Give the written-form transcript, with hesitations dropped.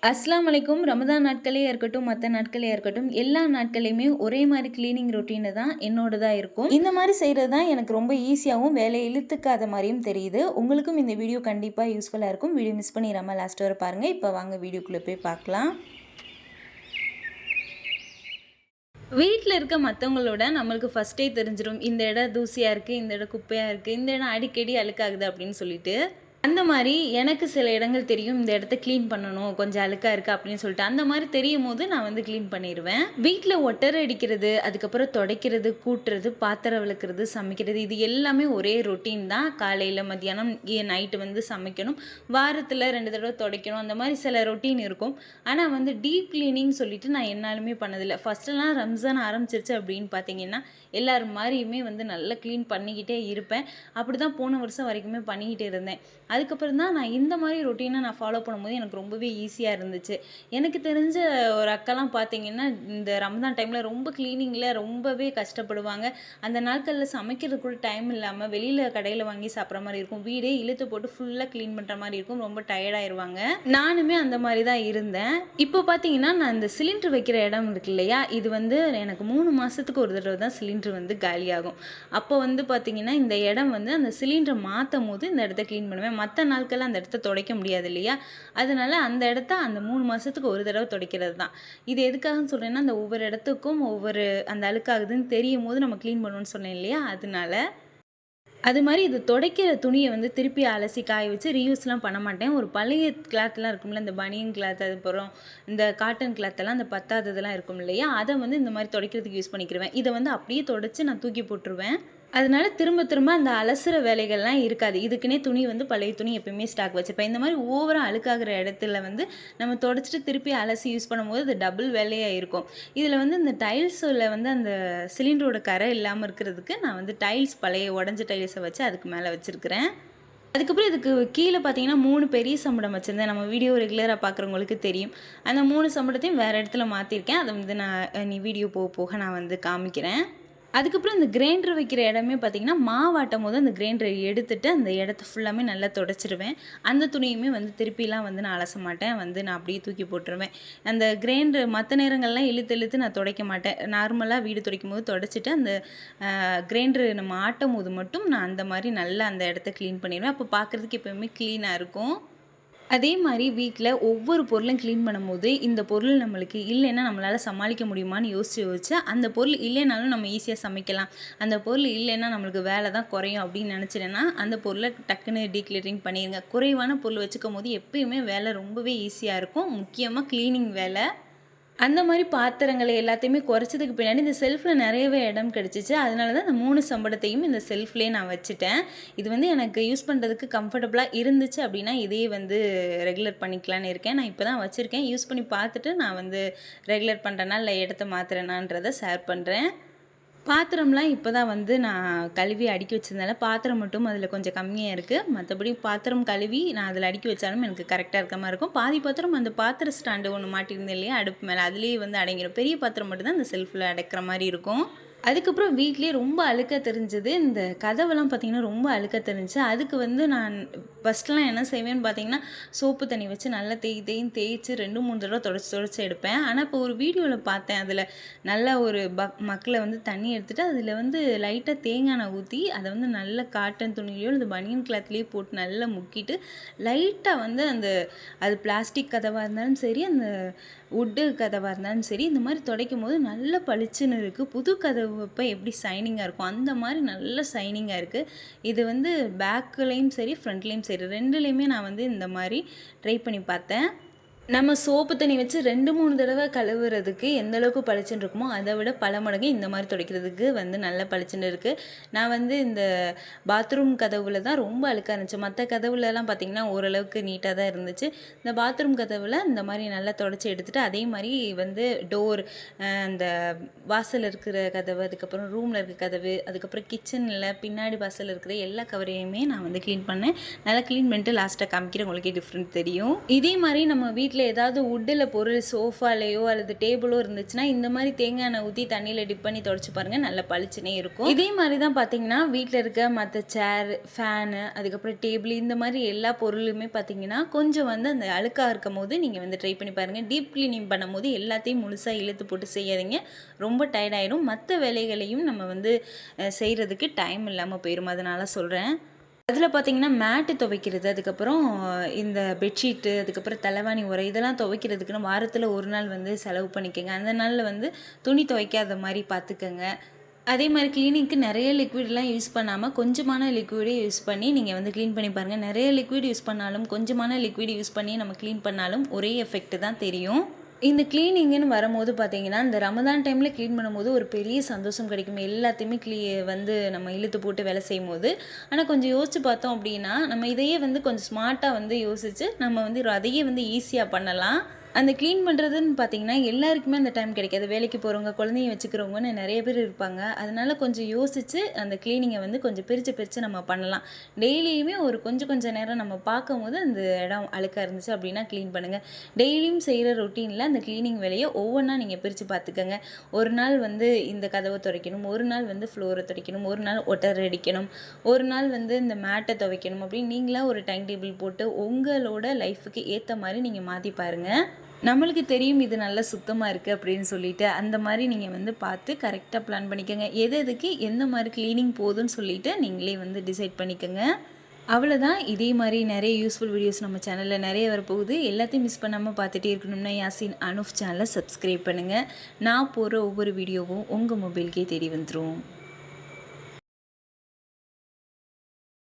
அஸ்ஸலாமு அலைக்கும். ரமதான் நாட்களே இருக்கட்டும், மற்ற நாட்களே இருக்கட்டும், எல்லா நாட்களையுமே ஒரே மாதிரி கிளீனிங் ரொட்டீனு தான் என்னோடதாக இருக்கும். இந்த மாதிரி செய்கிறது தான் எனக்கு ரொம்ப ஈஸியாகவும் வேலையை இழுத்துக்காத மாதிரியும் தெரியுது. உங்களுக்கும் இந்த வீடியோ கண்டிப்பாக யூஸ்ஃபுல்லாக இருக்கும். வீடியோ மிஸ் பண்ணிடாமல் லாஸ்ட் வரை பாருங்கள். இப்போ வாங்க வீடியோக்குள்ளே போய் பார்க்கலாம். வீட்டில் இருக்க மற்றவங்களோட நம்மளுக்கு ஃபஸ்ட்டே தெரிஞ்சிடும் இந்த இடம் தூசியாக இருக்குது, இந்த இடம் குப்பையாக இருக்குது, இந்த இடம் அடிக்கடி அழுக்காகுது அப்படின்னு சொல்லிட்டு. அந்த மாதிரி எனக்கு சில இடங்கள் தெரியும், இந்த இடத்த க்ளீன் பண்ணணும், கொஞ்சம் அழுக்காக இருக்குது அப்படின்னு சொல்லிட்டு அந்த மாதிரி தெரியும் போது நான் வந்து க்ளீன் பண்ணிடுவேன். வீட்டில் ஒட்டரை அடிக்கிறது, அதுக்கப்புறம் துடைக்கிறது, கூட்டுறது, பாத்திரம் விளக்குறது, சமைக்கிறது, இது எல்லாமே ஒரே ரொட்டீன் தான். காலையில் மத்தியானம் நைட்டு வந்து சமைக்கணும், வாரத்தில் 2 தடவை துடைக்கணும், அந்த மாதிரி சில ரொட்டீன் இருக்கும். ஆனால் வந்து டீப் க்ளீனிங் சொல்லிட்டு நான் என்னாலுமே பண்ணதில்லை. ஃபஸ்ட்டெல்லாம் ரம்ஜான் ஆரம்பிச்சிருச்சு அப்படின்னு பார்த்தீங்கன்னா எல்லாரும் மாதிரியுமே வந்து நல்லா க்ளீன் பண்ணிக்கிட்டே இருப்பேன். அப்படி தான் போன வருஷம் வரைக்குமே பண்ணிக்கிட்டே இருந்தேன். அதுக்கப்புறம் தான் நான் இந்த மாதிரி ரொட்டீனை நான் ஃபாலோ பண்ணும்போது எனக்கு ரொம்பவே ஈஸியாக இருந்துச்சு. எனக்கு தெரிஞ்ச ஒரு அக்காலாம் பார்த்தீங்கன்னா இந்த ரமதான் டைமில் ரொம்ப க்ளீனிங்கில் ரொம்பவே கஷ்டப்படுவாங்க. அந்த நாட்களில் சமைக்கிறதுக்கு கூட டைம் இல்லாமல் வெளியில் கடையில் வாங்கி சாப்பிட்ற மாதிரி இருக்கும். வீடே இழுத்து போட்டு ஃபுல்லாக க்ளீன் பண்ணுற மாதிரி இருக்கும். ரொம்ப டயர்டாயிருவாங்க. நானுமே அந்த மாதிரி தான் இருந்தேன். இப்போ பார்த்தீங்கன்னா நான் இந்த சிலிண்டர் வைக்கிற இடம் இருக்கு இல்லையா, இது வந்து எனக்கு 3 மாதத்துக்கு ஒரு தடவை தான் சிலிண்டர் வந்து காலியாகும். அப்போ வந்து பார்த்தீங்கன்னா இந்த இடம் வந்து அந்த சிலிண்டரை மாற்றும் போது இந்த இடத்த க்ளீன் பண்ணுவேன். மற்ற நாட்களில் அந்த இடத்த துடைக்க முடியாது இல்லையா, அதனால அந்த இடத்த அந்த 3 மாதத்துக்கு ஒரு தடவை துடைக்கிறது தான். இது எதுக்காகன்னு சொல்கிறேன்னா அந்த ஒவ்வொரு இடத்துக்கும் ஒவ்வொரு அந்த அழுக்காகுதுன்னு தெரியும் போது நம்ம க்ளீன் பண்ணுவோன்னு சொன்னேன் இல்லையா, அதனால. அது மாதிரி இது துடைக்கிற துணியை வந்து திருப்பி அலசி காய வச்சு ரீயூஸ்லாம் பண்ண மாட்டேன். ஒரு பழைய கிளாத்லாம் இருக்கும்ல, இந்த பனியன் கிளாத், அதுக்கப்புறம் இந்த காட்டன் கிளாத்தெல்லாம் அந்த பத்தாததெல்லாம் இருக்கும் இல்லையா, அதை வந்து இந்த மாதிரி துடைக்கிறதுக்கு யூஸ் பண்ணிக்கிடுவேன். இதை வந்து அப்படியே துடைச்சி நான் தூக்கி போட்டுருவேன். அதனால திரும்ப திரும்ப அந்த அலசுற வேலைகள்லாம் இருக்காது. இதுக்குன்னே துணி வந்து பழைய துணி எப்பயுமே ஸ்டாக் வச்சுப்பேன். இந்த மாதிரி ஓவராக அழுக்காகிற இடத்துல வந்து நம்ம துடைச்சிட்டு திருப்பி அலசி யூஸ் பண்ணும்போது அது டபுள் வேலையாக இருக்கும். இதில் வந்து இந்த டைல்ஸில் வந்து அந்த சிலிண்டரோட கரை இல்லாமல் இருக்கிறதுக்கு நான் வந்து டைல்ஸ் பழைய உடஞ்ச டைல்ஸை வச்சு அதுக்கு மேலே வச்சுருக்கிறேன். அதுக்கப்புறம் இதுக்கு கீழே பார்த்தீங்கன்னா 3 பெரிய சம்படம் வச்சுருந்தேன். நம்ம வீடியோ ரெகுலராக பார்க்குறவங்களுக்கு தெரியும். அந்த 3 சம்படத்தையும் வேறு இடத்துல மாற்றிருக்கேன். அதை வந்து நீ வீடியோ போக போக நான் வந்து காமிக்கிறேன். அதுக்கப்புறம் இந்த கிரைண்டர் வைக்கிற இடமே பார்த்திங்கன்னா மாவாட்டும் போது அந்த கிரைண்டரை எடுத்துகிட்டு அந்த இடத்த ஃபுல்லாமே நல்லா துடைச்சிருவேன். அந்த துணியுமே வந்து திருப்பிலாம் வந்து நான் அலச மாட்டேன், வந்து நான் அப்படியே தூக்கி போட்டுருவேன். அந்த கிரைண்டர் மற்ற நேரங்கள்லாம் இழுத்து நான் துடைக்க மாட்டேன். நார்மலாக வீடு துடைக்கும் போது துடைச்சிட்டு அந்த கிரைண்டரு நம்ம ஆட்டும் போது மட்டும் நான் அந்த மாதிரி நல்லா அந்த இடத்த க்ளீன் பண்ணிடுவேன். அப்போ பார்க்குறதுக்கு எப்போயுமே க்ளீனாக இருக்கும். அதே மாதிரி வீட்டில் ஒவ்வொரு பொருளும் க்ளீன் பண்ணும்போது இந்த பொருள் நம்மளுக்கு இல்லைன்னா நம்மளால் சமாளிக்க முடியுமான்னு யோசிச்சு அந்த பொருள் இல்லைனாலும் நம்ம ஈஸியாக சமைக்கலாம், அந்த பொருள் இல்லைன்னா நம்மளுக்கு வேலை தான் குறையும் அப்படின்னு நினச்சிட்டேன்னா அந்த பொருளை டக்குன்னு டீக்ளியரிங் பண்ணிடுங்க. குறைவான பொருள் வச்சுக்கும் போது எப்பயுமே வேலை ரொம்பவே ஈஸியாக இருக்கும், முக்கியமாக க்ளீனிங் வேலை. அந்த மாதிரி பாத்திரங்களை எல்லாத்தையுமே குறைச்சதுக்கு பின்னாடி இந்த செல்ஃபில் நிறையவே இடம் கிடச்சிச்சு. அதனால தான் இந்த 3 சம்படத்தையும் இந்த செல்ஃப்லேயே நான் வச்சுட்டேன். இது வந்து எனக்கு யூஸ் பண்ணுறதுக்கு கம்ஃபர்டபுளாக இருந்துச்சு அப்படின்னா இதையே வந்து ரெகுலர் பண்ணிக்கலான்னு இருக்கேன். நான் இப்போ தான் வச்சுருக்கேன். யூஸ் பண்ணி பார்த்துட்டு நான் வந்து ரெகுலர் பண்ணுறேன்னா இல்லை இடத்த மாற்றுறேனான்றதை ஷேர் பண்ணுறேன். பாத்திரம்லாம் இப்போ தான் வந்து நான் கழுவி அடுக்கி வச்சதுனால பாத்திரம் மட்டும் அதில் கொஞ்சம் கம்மியாக இருக்குது. மற்றபடி பாத்திரம் கழுவி நான் அதில் அடுக்கி வச்சாலும் எனக்கு கரெக்டாக இருக்க மாதிரி இருக்கும். பாதி பாத்திரம் அந்த பாத்திர ஸ்டாண்டு ஒன்று மாட்டியிருந்தேன் இல்லையா அடுப்பு மேலே, அதுலேயே வந்து அடங்கிடும். பெரிய பாத்திரம் மட்டும்தான் அந்த செல்ஃபில் அடைக்கிற மாதிரி இருக்கும். அதுக்கப்புறம் வீட்லேயே ரொம்ப அழுக்காக தெரிஞ்சது இந்த கதவெல்லாம் பார்த்திங்கன்னா ரொம்ப அழுக்காக தெரிஞ்சுச்சு. அதுக்கு வந்து நான் ஃபஸ்ட்லாம் என்ன செய்வேன்னு பார்த்தீங்கன்னா சோப்பு தண்ணி வச்சு நல்லா தேய்ச்சி 2-3 தடவை தொடச்சி எடுப்பேன். ஆனால் இப்போ ஒரு வீடியோவில் பார்த்தேன், அதில் நல்லா ஒரு மக்களை வந்து தண்ணி எடுத்துகிட்டு அதில் வந்து லைட்டாக தேங்காய் எண்ணெய் ஊற்றி அதை வந்து நல்ல காட்டன் துணிலையோ இல்லை பனியன் கிளாத்லேயோ போட்டு நல்லா முக்கிட்டு லைட்டாக வந்து அந்த அது பிளாஸ்டிக் கதவாக இருந்தாலும் சரி, அந்த வுட்டு கதவாக இருந்தாலும் சரி, இந்த மாதிரி துடைக்கும் போது நல்ல பளிச்சுன்னு இருக்குது. புது கதவு அப்போ எப்படி ஷைனிங்காக இருக்கும் அந்த மாதிரி நல்ல ஷைனிங்காக இருக்குது. இது வந்து பேக்குலேயும் சரி ஃப்ரண்ட்லேயும் சரி 2லேயுமே நான் வந்து இந்த மாதிரி ட்ரை பண்ணி பார்த்தேன். நம்ம சோப்பு தண்ணி வச்சு 2-3 தடவை கழுவுறதுக்கு எந்த அளவுக்கு பளிச்சுன்னு இருக்குமோ அதை விட பல மடங்கு இந்த மாதிரி துடைக்கிறதுக்கு வந்து நல்ல பளிச்சுன்னு இருக்குது. நான் வந்து இந்த பாத்ரூம் கதவுல தான் ரொம்ப அழுக்காக இருந்துச்சு. மற்ற கதவுலலாம் பார்த்திங்கன்னா ஓரளவுக்கு நீட்டாக தான் இருந்துச்சு. இந்த பாத்ரூம் கதவில் இந்த மாதிரி நல்லா துடைச்சி எடுத்துகிட்டு அதே மாதிரி வந்து டோர், அந்த வாசல் இருக்கிற கதவு, அதுக்கப்புறம் ரூமில் இருக்கிற கதவு, அதுக்கப்புறம் கிச்சனில் பின்னாடி வாசல் இருக்கிற எல்லா கவரையுமே நான் வந்து க்ளீன் பண்ணேன். நல்லா க்ளீன் பண்ணிட்டு லாஸ்ட்டாக காமிக்கிறேன், உங்களுக்கே டிஃப்ரெண்ட் தெரியும். இதே மாதிரி நம்ம வீட்டில் வீட்ல ஏதாவது வுட்டில் பொருள் சோஃபாலேயோ அல்லது டேபிளோ இருந்துச்சுன்னா இந்த மாதிரி தேங்காய் எண்ணெய் ஊற்றி தண்ணியில் டிப் பண்ணி தொடச்சி பாருங்கள், நல்ல பளிச்சுனே இருக்கும். இதே மாதிரி தான் பார்த்தீங்கன்னா வீட்டில் இருக்க மற்ற சேர், ஃபேனு, அதுக்கப்புறம் டேபிள் இந்த மாதிரி எல்லா பொருளுமே பார்த்தீங்கன்னா கொஞ்சம் வந்து அந்த அழுக்காக இருக்கும் போது நீங்கள் வந்து ட்ரை பண்ணி பாருங்கள். டீப் க்ளீனிங் பண்ணும்போது எல்லாத்தையும் முழுசாக இழுத்து போட்டு செய்யாதீங்க, ரொம்ப டயர்டாயிடும். மற்ற வேலைகளையும் நம்ம வந்து செய்கிறதுக்கு டைம் இல்லாமல் போயிடும். அதனால சொல்கிறேன். அதில் பார்த்தீங்கன்னா மேட்டு துவைக்கிறது, அதுக்கப்புறம் இந்த பெட்ஷீட்டு, அதுக்கப்புறம் தலைவாணி உரை இதெல்லாம் துவைக்கிறதுக்குன்னு வாரத்தில் ஒரு நாள் வந்து செலவு பண்ணிக்கோங்க. அந்த நாளில் வந்து துணி துவைக்காத மாதிரி பார்த்துக்கங்க. அதே மாதிரி க்ளீனிங்க்கு நிறைய லிக்விட்லாம் யூஸ் பண்ணாமல் கொஞ்சமான லிக்விடே யூஸ் பண்ணி நீங்கள் வந்து க்ளீன் பண்ணி பாருங்கள். நிறைய லிக்விட் யூஸ் பண்ணாலும் கொஞ்சமான லிக்விட் யூஸ் பண்ணி நம்ம க்ளீன் பண்ணாலும் ஒரே எஃபெக்ட் தான் தெரியும். இந்த க்ளீனிங்குன்னு வரும்போது பார்த்தீங்கன்னா, இந்த ரமதான் டைமில் க்ளீன் பண்ணும்போது ஒரு பெரிய சந்தோஷம் கிடைக்கும். எல்லாத்தையுமே வந்து நம்ம இழுத்து போட்டு வேலை செய்யும்போது. ஆனால் கொஞ்சம் யோசித்து பார்த்தோம் அப்படின்னா, நம்ம இதையே வந்து கொஞ்சம் ஸ்மார்ட்டாக வந்து யோசித்து நம்ம வந்து அதையே வந்து ஈஸியாக பண்ணலாம். அந்த க்ளீன் பண்ணுறதுன்னு பார்த்தீங்கன்னா, எல்லாருக்குமே அந்த டைம் கிடைக்காது. வேலைக்கு போகிறவங்க, குழந்தைங்க வச்சுக்கிறவங்கன்னு நிறைய பேர் இருப்பாங்க. அதனால கொஞ்சம் யோசித்து அந்த க்ளீனிங்கை வந்து கொஞ்சம் பிரித்து நம்ம பண்ணலாம். டெய்லியுமே ஒரு கொஞ்சம் நேரம் நம்ம பார்க்கும்போது அந்த இடம் அழுக்காக இருந்துச்சு அப்படின்னா க்ளீன் பண்ணுங்கள். டெய்லியும் செய்கிற ரொட்டீனில் அந்த க்ளீனிங் வேலையை ஒவ்வொன்றா நீங்கள் பிரித்து பார்த்துக்கங்க. ஒரு நாள் வந்து இந்த கதவை துடைக்கணும், ஒரு நாள் வந்து ஃப்ளோரை துடைக்கணும், ஒரு நாள் ஒட்டர் அடிக்கணும், ஒரு நாள் வந்து இந்த மேட்டை துவைக்கணும் அப்படின்னு நீங்களாக ஒரு டைம் டேபிள் போட்டு உங்களோட லைஃபுக்கு ஏற்ற மாதிரி நீங்கள் மாற்றி பாருங்கள். நம்மளுக்கு தெரியும் இது நல்லா சுத்தமாக இருக்குது அப்படின்னு சொல்லிட்டு, அந்த மாதிரி நீங்கள் வந்து பார்த்து கரெக்டாக பிளான் பண்ணிக்கோங்க. எதுக்கு எந்த மாதிரி க்ளீனிங் போகுதுன்னு சொல்லிவிட்டு நீங்களே வந்து டிசைட் பண்ணிக்கோங்க. அவ்வளோதான். இதே மாதிரி நிறைய யூஸ்ஃபுல் வீடியோஸ் நம்ம சேனலில் நிறைய வரப்போகுது. எல்லாத்தையும் மிஸ் பண்ணாமல் பார்த்துட்டே இருக்கணும்னா யாசின் அனுஃப் சேனலை சப்ஸ்கிரைப் பண்ணுங்கள். நான் போடுற ஒவ்வொரு வீடியோவும் உங்கள் மொபைலுக்கே தேடி வந்துடும்.